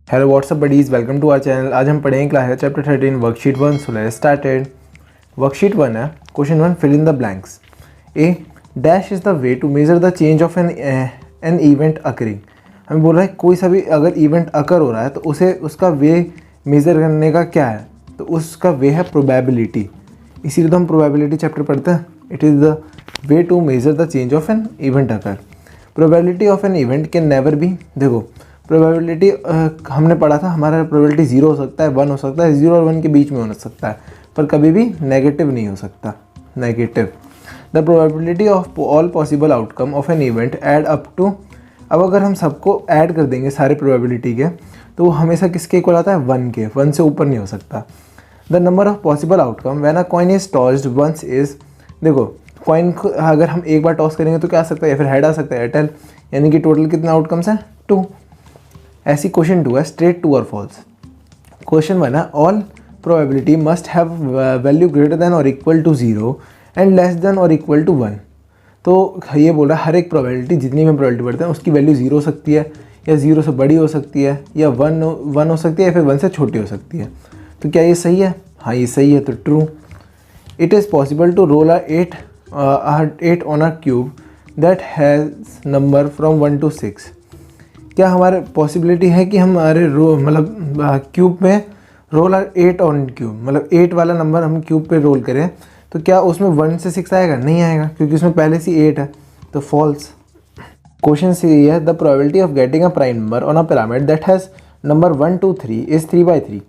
Hello what's up buddies, welcome to our channel. आज हम पढ़ेंगे class chapter 13 worksheet 1। So let's started. Worksheet 1 है, question 1, fill in the blanks. A dash is the way to measure the change of an event occurring. हमें बोल रहा है कोई सा भी अगर इवेंट अकर हो रहा है तो उसे उसका वे मेज़र करने का क्या है, तो उसका वे है प्रोबेबिलिटी। इसीलिए तो हम प्रोबेबिलिटी चैप्टर पढ़ते हैं। It is the way to measure the change of an event occur. Probability of an event can never be, देखो प्रोबेबिलिटी हमने पढ़ा था, हमारा प्रोबेबिलिटी 0 हो सकता है, 1 हो सकता है, 0 और 1 के बीच में हो सकता है, पर कभी भी नेगेटिव नहीं हो सकता। Negative. The probability of all possible outcome of an event add up to, अब अगर हम सबको ऐड कर देंगे सारे प्रोबेबिलिटी के, तो वो हमेशा किसके इक्वल आता है, 1 के। 1 से ऊपर नहीं हो सकता। The number of possible outcome when a coin is tossed once is, देखो कॉइन को अगर हम एक बार टॉस करेंगे तो क्या आ सकता है, या फिर हेड आ सकता है, टेल, यानी कि टोटल कितना आउटकम्स हैं, 2। ऐसी क्वेश्चन 2 है, स्ट्रेट ट्रू और फॉल्स। क्वेश्चन 1 है, all probability must have value greater than और equal to 0 and less than और इक्वल टू 1। तो ये बोल रहा है हर एक प्रोबेबिलिटी, जितनी भी प्रोबेबिलिटी बढ़ते हैं उसकी वैल्यू 0 हो सकती है, या 0 से बड़ी हो सकती है, या 1 हो सकती है, या फिर 1 से छोटी हो सकती है। तो क्या ये सही है? हाँ, ये सही है, तो true. It is possible to roll a 8 on a cube that has number from 1 to 6। क्या हमारे पॉसिबिलिटी है कि हमारे क्यूब में रोल 8 ऑन क्यूब, मतलब 8 वाला नंबर हम क्यूब पे रोल करें, तो क्या उसमें 1 से 6 आएगा? नहीं आएगा, क्योंकि उसमें पहले से 8 है, तो फॉल्स। क्वेश्चन सी है, the probability of getting a prime number on a pyramid that has number 1 2 3 is 3/3।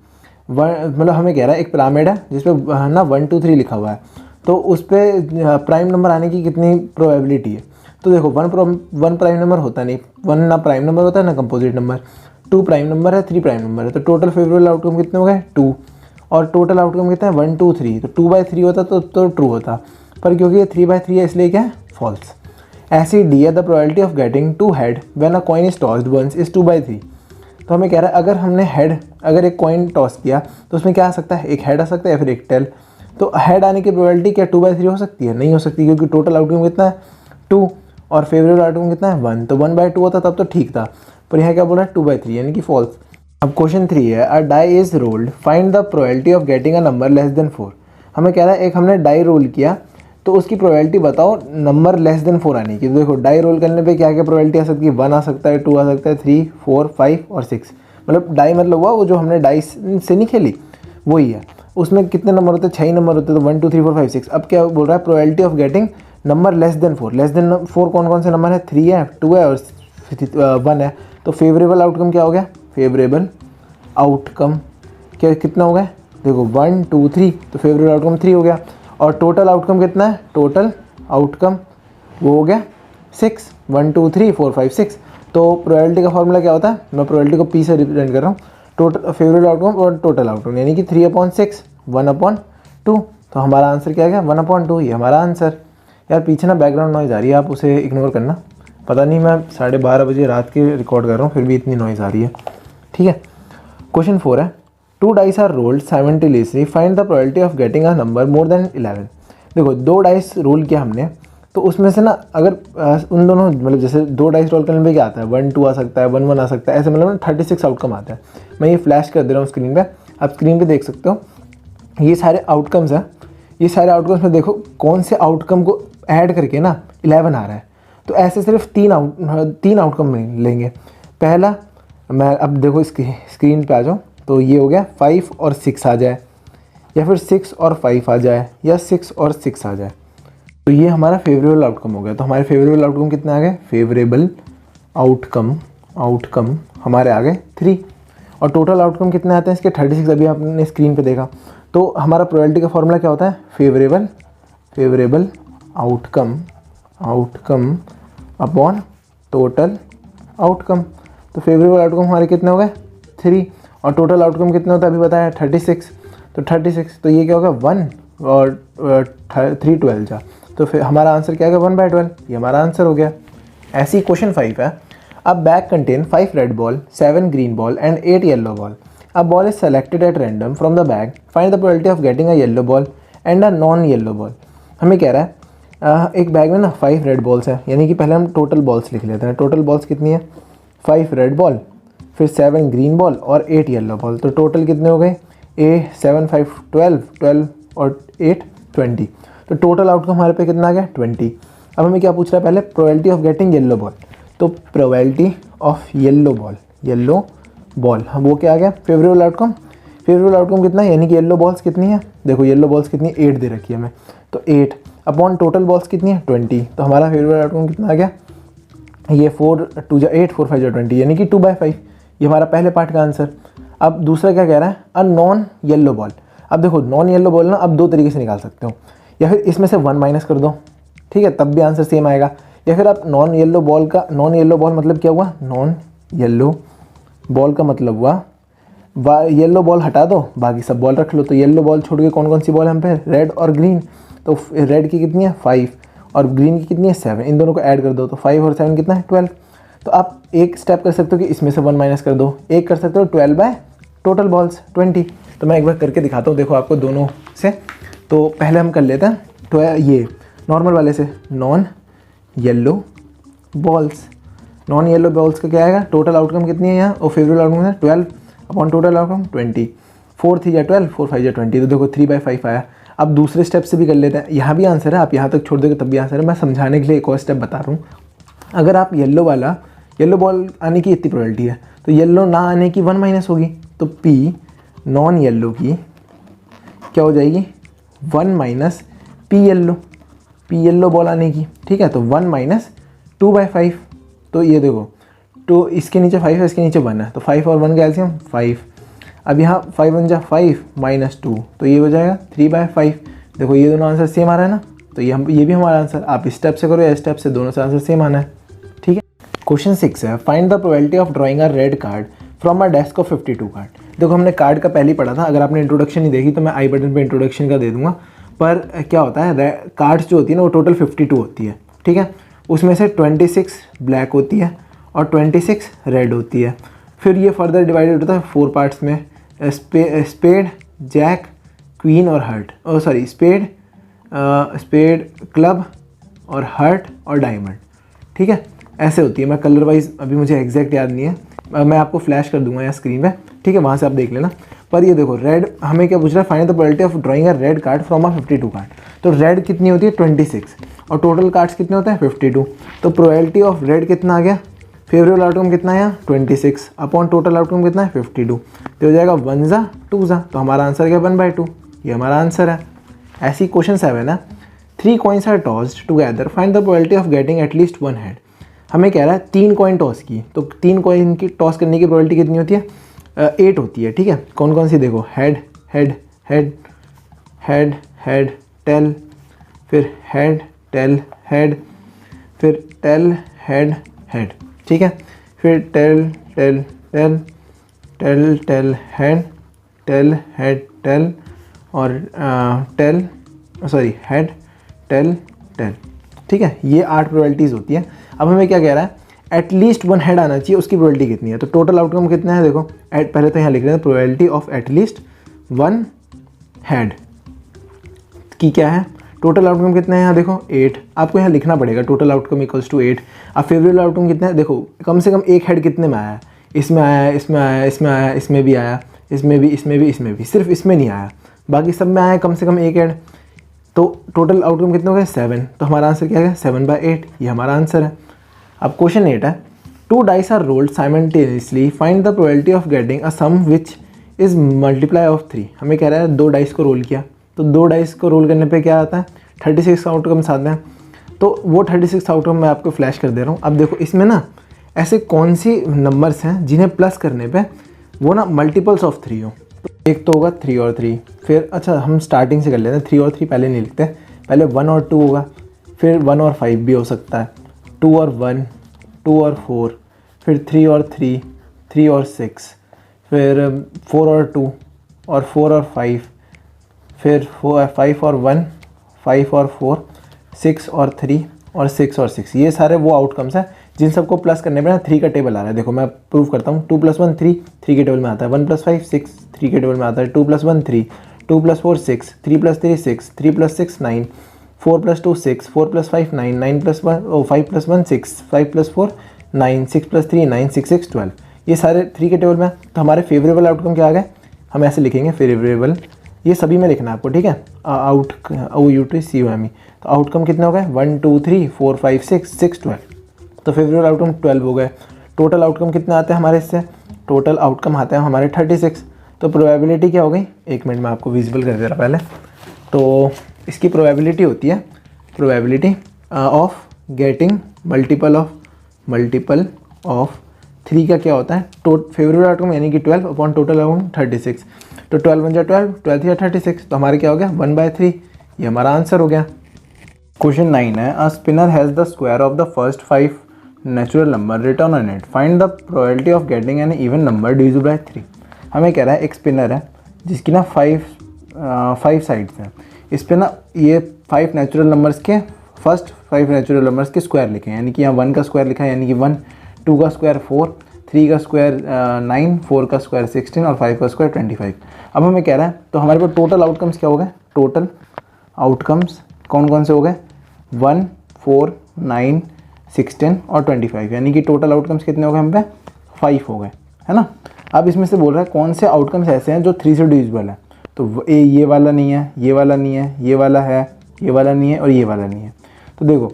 मतलब हमें कह रहा है एक पिरामिड है जिसपे ना 1 2 3 लिखा हुआ है, तो उस पर प्राइम नंबर आने की कितनी प्रोबेबिलिटी है? तो देखो वन प्राइम नंबर होता नहीं, 1 ना प्राइम नंबर होता है ना कंपोजिट नंबर, 2 प्राइम नंबर है, 3 प्राइम नंबर है, तो टोटल फेवरेबल आउटकम कितने हो गए, 2। और टोटल आउटकम कितना है, 1 2 3, तो 2/3 होता तो ट्रू होता, पर क्योंकि ये 3/3 है इसलिए क्या है, फॉल्स। ऐसी डी है, the probability of getting 2 head when a coin is tossed once is 2/3। तो हमें कह रहा है अगर हमने अगर एक कॉइन टॉस किया तो उसमें क्या आ सकता है, एक हेड आ सकता है या फिर एक टेल। तो हेड आने की प्रोबेबिलिटी क्या 2/3 हो सकती है? नहीं हो सकती, क्योंकि टोटल आउटकम कितना है, 2, और फेवरेबल आउटकम कितना है, 1। तो 1/2 होता तब तो ठीक था, पर यहाँ क्या बोला है, 2/3, यानी कि फॉल्स। अब क्वेश्चन 3 है, a die is rolled, find the probability of getting a number less than 4। हमें कह रहा है एक हमने डाई रोल किया, तो उसकी प्रोबेबिलिटी बताओ नंबर लेस देन 4 आने की। तो देखो डाई रोल करने पे क्या क्या प्रोबेबिलिटी आ सकती है, 1 आ सकता है, 2 आ सकता है, 3 4 5 और 6। मतलब डाई मतलब हुआ वो जो हमने डाई से नहीं खेली वही है। उसमें कितने नंबर होते हैं, 6 नंबर होते हैं, तो 1 2 3 4 5 6। अब क्या बोल रहा है, probability of getting number less than 4। Less than 4 कौन कौन से नंबर है, 3 है, 2 है और 1 है। तो फेवरेबल आउटकम क्या हो गया, फेवरेबल आउटकम क्या कितना हो गया, देखो 1 2 3, तो फेवरेबल आउटकम 3 हो गया। और टोटल आउटकम कितना है, टोटल आउटकम वो हो गया 6, 1 2 3 4 5 6। तो प्रोबेबिलिटी का फॉर्मूला क्या होता है, मैं प्रोबेबिलिटी को पी से रिप्रेजेंट कर रहा हूँ, टोटल फेवरेबल आउटकम और टोटल आउटकम, यानी कि 3/6 1/2। तो हमारा आंसर क्या गया, 1/2, ये हमारा आंसर। यार पीछे ना बैकग्राउंड नॉइज़ आ रही है, आप उसे इग्नोर करना। पता नहीं, मैं 12:30 बजे रात के रिकॉर्ड कर रहा हूँ, फिर भी इतनी नॉइज़ आ रही है, ठीक है। क्वेश्चन 4 है, 2 dice are rolled simultaneously, find the probability of getting a number more than 11। देखो 2 डाइस रोल किया हमने, तो उसमें से ना अगर उन दोनों मतलब जैसे 2 डाइस रोल करने में क्या आता है, 1 2 आ सकता है, 1 1 आ सकता है, ऐसे मतलब ना 36 आउटकम आता है। मैं ये फ्लैश कर दे रहा हूँ स्क्रीन पे, आप स्क्रीन पे देख सकते हो, ये सारे आउटकम्स हैं। ये सारे आउटकम्स में देखो कौन से आउटकम को ऐड करके ना 11 आ रहा है। तो ऐसे सिर्फ 3 आउटकम लेंगे। पहला, मैं अब देखो इसकी स्क्रीन पे आ जाओ, तो ये हो गया 5 और 6 आ जाए, या फिर 6 और 5 आ जाए, या 6 और 6 आ जाए, तो ये हमारा फेवरेबल आउटकम हो गया। तो हमारे फेवरेबल आउटकम कितने आ गए, फेवरेबल आउटकम हमारे आ गए 3। और टोटल आउटकम कितने आते हैं इसके, 36, अभी आपने स्क्रीन पे देखा। तो हमारा प्रोबेबिलिटी का फॉर्मूला क्या होता है, favourable outcome upon total outcome. तो फेवरेबल आउटकम हमारे कितने हो गए, 3, और टोटल आउटकम कितना होता है अभी बताया, 36। तो 36, तो ये क्या होगा, 1 और 3 12 जा, तो फिर हमारा आंसर क्या है, 1/12, ये हमारा आंसर हो गया। ऐसी क्वेश्चन 5 है, अ bag contain 5 red ball, 7 green ball and 8 yellow ball. A ball is selected at random from the bag. Find the probability of getting a yellow ball and a non-yellow ball. हमें कह रहा है एक bag में ना 5 red balls है, यानी कि पहले हम टोटल बॉल्स लिख लेते हैं। टोटल बॉल्स कितनी है, 5 रेड बॉल, फिर 7 ग्रीन बॉल और 8 येलो बॉल। तो टोटल कितने हो गए? 7 5 12, 12 और 8 20। तो टोटल आउटकम हमारे पे कितना आ गया? 20। अब हमें क्या पूछ रहा है पहले? Probability of getting yellow ball. तो प्रोबेबिलिटी ऑफ येलो बॉल वो क्या आ गया? Favourable outcome. फेवरेबल आउटकम कितना है? यानी कि येलो बॉल्स कितनी है? देखो येलो बॉल्स कितनी? 8 दे रखी है हमें, तो 8 अपॉन टोटल बॉल्स कितनी है? 20। तो हमारा फेवरेबल आउटकम कितना आ गया? ये 4 2 जा 8, 4 5 जा 20, यानी कि 2/5। ये हमारा पहले पार्ट का आंसर। अब दूसरा क्या कह रहा है? A non yellow ball. अब देखो नॉन येलो बॉल ना आप दो तरीके से निकाल सकते हो, या फिर इसमें से 1 माइनस कर दो, ठीक है, तब भी आंसर सेम आएगा। या फिर आप नॉन येलो बॉल मतलब क्या हुआ? नॉन येलो बॉल का मतलब हुआ येलो बॉल हटा दो, बाकी सब बॉल रख लो। तो येलो बॉल छोड़ के कौन कौन सी बॉल है हम पे? रेड और ग्रीन। तो रेड की कितनी है? 5 और ग्रीन की कितनी है? 7। इन दोनों को ऐड कर दो तो 5 और 7 कितना है? 12। तो आप एक स्टेप कर सकते हो कि इसमें से 1 माइनस कर दो, एक कर सकते हो 12 बाय टोटल बॉल्स 20। तो मैं एक बार करके दिखाता हूँ, देखो आपको दोनों से। तो पहले हम कर लेते हैं तो ये नॉर्मल वाले से, नॉन येलो बॉल्स का क्या आएगा? टोटल आउटकम कितनी है यहाँ? और फेवरेबल आउटकम है 12 अपॉन टोटल आउटकम 20। 4 3 या 12, 4 5 या 20। तो देखो 3/5 आया। अब दूसरे स्टेप से भी कर लेते हैं, यहाँ भी आंसर है, आप यहाँ तक छोड़ दोगे तब भी आंसर है। मैं समझाने के लिए एक और स्टेप बता रहा हूँ। अगर आप येलो बॉल आने की इतनी प्रोबेबिलिटी है, तो येलो ना आने की 1 माइनस होगी। तो पी नॉन येलो की क्या हो जाएगी? 1 माइनस पी येलो बॉल आने की, ठीक है। तो 1 माइनस 2/5। तो ये देखो, तो इसके नीचे 5 है, इसके नीचे 1 है, तो 5 और 1 का एलसीएम 5। अब यहाँ 5 1 जा 5 माइनस 2, तो ये हो जाएगा 3/5। देखो ये दोनों आंसर सेम आ रहा है ना, तो ये भी हमारा आंसर। आप इस स्टेप से करो या इस स्टेप से, दोनों से आंसर सेम आना है, ठीक है। क्वेश्चन 6 है, find the probability of drawing a red card from a desk of 52 card. देखो हमने कार्ड का पहले ही पढ़ा था, अगर आपने इंट्रोडक्शन नहीं देखी तो मैं आई बटन पे इंट्रोडक्शन का दे दूंगा। पर क्या होता है, कार्ड्स जो होती है ना वो टोटल 52 होती है, ठीक है। उसमें से 26 ब्लैक होती है और 26 रेड होती है। फिर ये फर्दर डिवाइडेड होता है 4 पार्ट्स में, स्पेड, जैक, क्वीन और हर्ट, स्पेड, क्लब और हर्ट और डायमंड, ठीक है। ऐसे होती है। मैं कलर वाइज अभी मुझे एग्जैक्ट याद नहीं है, मैं आपको फ्लैश कर दूंगा यहाँ स्क्रीन पे, ठीक है, वहाँ से आप देख लेना। पर ये देखो रेड हमें क्या पूछ रहा है? Find the probability of drawing a red card from a 52 card. तो रेड कितनी होती है? 26 और टोटल कार्ड्स कितने होते हैं? 52। तो प्रोबेबिलिटी ऑफ रेड कितना आ गया? फेवरेबल आउटकम कितना है यहाँ? 26 अपॉन टोटल आउटकम कितना है? 52। तो हो जाएगा 1 जा 2 जा, तो हमारा आंसर क्या? 1/2। ये हमारा आंसर है। ऐसी क्वेश्चन 7 है, 3 coins are tossed together, find the probability of getting at least 1 head. हमें कह रहा है 3 कॉइन टॉस की, तो 3 कॉइन की टॉस करने की प्रोबेबिलिटी कितनी होती है? 8 होती है, ठीक है। कौन कौन सी? देखो head head head head head tail, फिर हेड टेल हेड, फिर टेल हेड हेड, ठीक है। फिर tail tail tail tail tail head tail head tail और हेड टेल टेल, ठीक है। ये 8 प्रोबेबिलिटीज़ होती है। अब हमें क्या कह रहा है? एटलीस्ट 1 हेड आना चाहिए, उसकी प्रोबेबिलिटी कितनी है? तो टोटल आउटकम कितना है? देखो पहले तो यहाँ लिख रहे हैं प्रोबेबिलिटी ऑफ एटलीस्ट 1 हेड की क्या है? टोटल आउटकम कितना है यहाँ? देखो 8। आपको यहाँ लिखना पड़ेगा टोटल आउटकम इक्वल्स टू 8। अब फेवरेबल आउटकम कितना है? देखो कम से कम एक हेड कितने में आया है? इसमें आया, इसमें आया, इसमें आया, इसमें भी आया, इसमें भी, इसमें भी, इसमें भी, सिर्फ इसमें नहीं आया, बाकी सब में आया कम से कम एक हेड। तो टोटल आउटकम कितने हो गए? 7। तो हमारा आंसर क्या है? 7/8। ये हमारा आंसर है। अब क्वेश्चन 8 है, 2 dice are rolled simultaneously, find the probability of getting a sum which is multiply of 3। हमें कह रहा है 2 डाइस को रोल किया, तो 2 डाइस को रोल करने पे क्या आता है? 36 आउटकम्स आते हैं। तो वो 36 आउटकम मैं आपको फ्लैश कर दे रहा हूँ। अब देखो इसमें ना ऐसे कौन सी नंबर्स हैं जिन्हें प्लस करने पे वो ना मल्टीपल्स ऑफ 3 हो। तो एक तो होगा 3 और 3, फिर अच्छा हम स्टार्टिंग से कर लेते हैं, 3 और 3 पहले नहीं लिखते, पहले 1 और 2 होगा, फिर 1 और 5 भी हो सकता है, 2 और 1, 2 और 4, फिर 3 और 3, 3 और 6, फिर 4 और 2 और 4 और 5, फिर 5 और 1, 5 और 4, 6 और 3 और 6 और 6। ये सारे वो आउटकम्स हैं जिन सबको प्लस करने पे ना 3 का टेबल आ रहा है। देखो मैं प्रूव करता हूँ, 2 + 1 3, 3 के टेबल में आता है, 1 + 5 6, 3 के टेबल में आता है, 2 + 1 3, 2 + 4 6, 3 + 3 6, 3 + 6 9, 4 + 2 6, 4 + 5 9, 5 + 1 6, 5 + 4 9, 6 + 3 9, 6 6 12। ये सारे 3 के टेबल में, तो हमारे फेवरेबल आउटकम क्या आ गए, हम ऐसे लिखेंगे फेवरेबल, ये सभी में लिखना है आपको, ठीक है, OUT तो आउटकम कितने हो गए 1 2 3 4 5 6 12, तो फेवरेबल आउटकम 12 हो गए। टोटल आउटकम कितने आते हैं हमारे इससे, टोटल आउटकम आते हैं हमारे 36। तो प्रोबेबिलिटी क्या हो गई, 1 मिनट में आपको विजिबल कर दे रहा पहले, तो इसकी प्रोबेबिलिटी होती है probability of getting multiple of 3 का क्या होता है, फेवरेबल आउटकम यानी कि 12 अपॉन टोटल आउटकम 36, तो 12 1 12, 12 3 36, तो हमारे क्या हो गया 1/3, ये हमारा आंसर हो गया। क्वेश्चन 9 है, a spinner has the square of the first 5 natural number return on it, find the probability of getting an even number divisible by 3। हमें कह रहा है एक स्पिनर है जिसकी ना 5 साइड्स हैं, इस पर ना ये 5 नेचुरल नंबर्स के फर्स्ट 5 नेचुरल नंबर्स के स्क्वायर लिखे हैं, यानी कि यहाँ 1 का स्क्वायर लिखा है यानी कि 1, 2 का स्क्वायर 4, 3 का स्क्वायर 9, 4 का स्क्वायर 16 और 5 का स्क्वायर 25। अब हमें कह रहा है, तो हमारे पास टोटल आउटकम्स क्या हो गए, टोटल आउटकम्स कौन कौन से हो गए 1, 4, 9, 16 और 25, यानी कि टोटल आउटकम्स कितने हो गए हम पे 5 हो गए, है ना। अब इसमें से बोल रहा है कौन से आउटकम्स ऐसे हैं जो 3 से डिविजिबल है, तो ये वाला नहीं है, ये वाला नहीं है, ये वाला है, ये वाला नहीं है और ये वाला नहीं है। तो देखो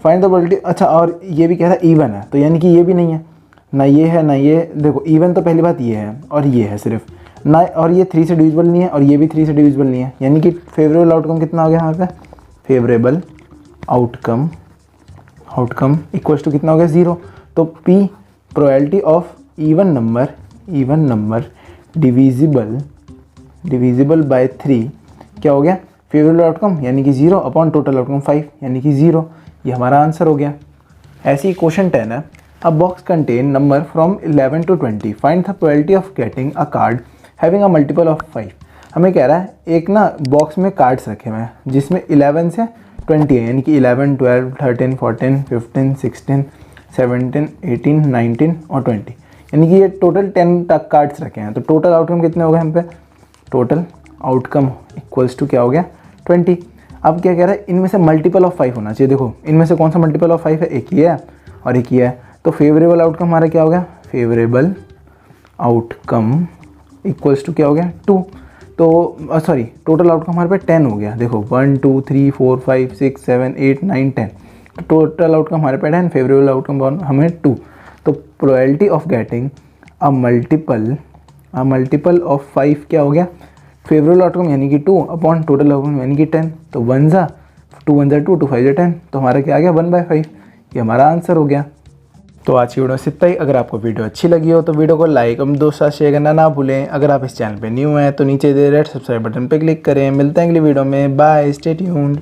फाइंड द प्रोबेबिलिटी, अच्छा और ये भी कह रहा है इवन है, तो यानी कि ये भी नहीं है, ना ये है ना ये, देखो इवन तो पहली बात ये है और ये है सिर्फ ना, और ये 3 से डिविजिबल नहीं है और ये भी 3 से डिविजिबल नहीं है, यानी कि फेवरेबल आउटकम कितना हो गया यहाँ पे, फेवरेबल आउटकम इक्वल्स टू कितना हो गया 0। तो P probability of even number divisible by 3 क्या हो गया, फेवरेबल आउटकम यानी कि 0 अपॉन टोटल आउटकम 5 यानी कि 0, ये हमारा आंसर हो गया। ऐसे ही क्वेश्चन 10 है, अ box contain number from 11 to 20, find the probability of getting a card having a multiple of 5। हमें कह रहा है एक ना बॉक्स में कार्ड्स रखे हुए हैं जिसमें 11 से 20 है, यानी कि 11, 12, 13, 14, 15, 16, 17, 18, 19 और 20, यानी कि ये टोटल 10 तक कार्ड्स रखे हैं। तो टोटल आउटकम कितने हो गए हम पे, टोटल आउटकम इक्वल्स टू क्या हो गया 20। अब क्या कह रहा है, इनमें से मल्टीपल ऑफ 5 होना चाहिए, देखो इनमें से कौन सा मल्टीपल ऑफ 5 है, एक ये है और एक ये है, तो फेवरेबल आउटकम हमारा क्या हो गया, फेवरेबल आउटकम इक्वल्स टू क्या हो गया 2, तो सॉरी टोटल आउटकम हमारे पे 10 हो गया, देखो 1 2 3 4 5 6 7 8 9 10, तो टोटल आउटकम हमारे पे 10, फेवरेबल आउटकम हमें 2। तो probability of getting a multiple of 5 क्या हो गया, फेवरेबल आउटकम यानी कि 2 अपॉन टोटल आउटकम यानी कि 10, तो 1 ज़ा 2 1 ज़ा 2 2 5 ज़ा 10, तो हमारा क्या आ गया 1/5, ये हमारा आंसर हो गया। तो आज की वीडियो से इतना ही। अगर आपको वीडियो अच्छी लगी हो तो वीडियो को लाइक और दोस्तों साथ शेयर करना ना भूलें। अगर आप इस चैनल पे न्यू हैं तो नीचे दे रेड सब्सक्राइब बटन पे क्लिक करें। मिलते हैं अगली वीडियो में, बाय, स्टे ट्यून्ड।